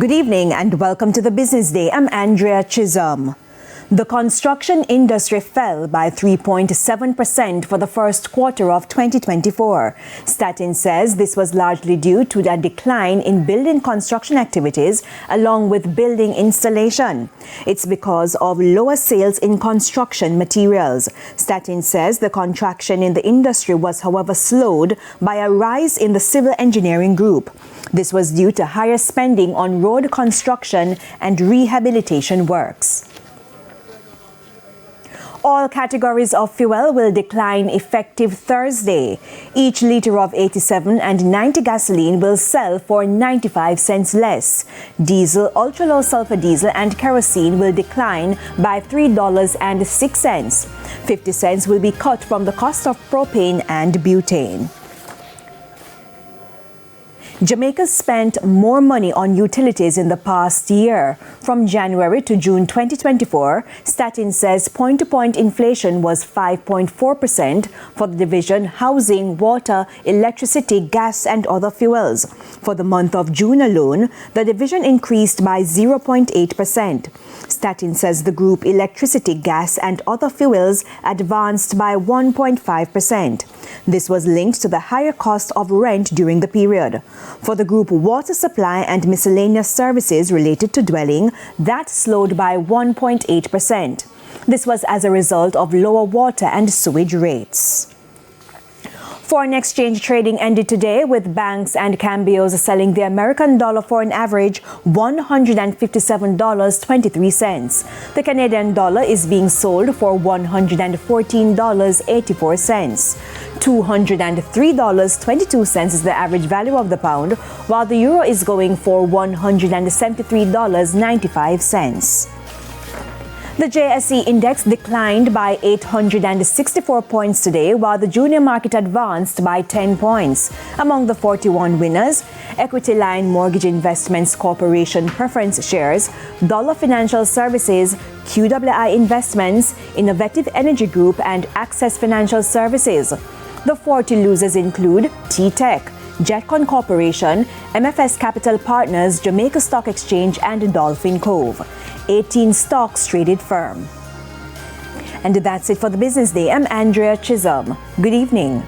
Good evening and welcome to the Business Day. I'm Andrea Chisholm. The construction industry fell by 3.7% for the first quarter of 2024. STATIN says this was largely due to a decline in building construction activities along with building installation. It's because of lower sales in construction materials. STATIN says the contraction in the industry was, however, slowed by a rise in the civil engineering group. This was due to higher spending on road construction and rehabilitation works. All categories of fuel will decline effective Thursday. Each liter of 87 and 90 gasoline will sell for 95 cents less. Diesel, ultra-low sulfur diesel and kerosene will decline by $3.06. 50 cents will be cut from the cost of propane and butane. Jamaica spent more money on utilities in the past year. From January to June 2024, STATIN says point-to-point inflation was 5.4% for the division housing, water, electricity, gas and other fuels. For the month of June alone, the division increased by 0.8%. STATIN says the group electricity, gas and other fuels advanced by 1.5%. This was linked to the higher cost of rent during the period. For the group water supply and miscellaneous services related to dwelling, that slowed by 1.8%. This was as a result of lower water and sewage rates. Foreign exchange trading ended today with banks and cambios selling the American dollar for an average $157.23. The Canadian dollar is being sold for $114.84. $203.22 is the average value of the pound, while the euro is going for $173.95. The JSE index declined by 864 points today, while the junior market advanced by 10 points. Among the 41 winners, Equity Line Mortgage Investments Corporation preference shares, Dollar Financial Services, QWI Investments, Innovative Energy Group, and Access Financial Services. The 40 losers include T-Tech, Jetcon Corporation, MFS Capital Partners, Jamaica Stock Exchange, and Dolphin Cove. 18 stocks traded firm. And that's it for the Business Day. I'm Andrea Chisholm. Good evening.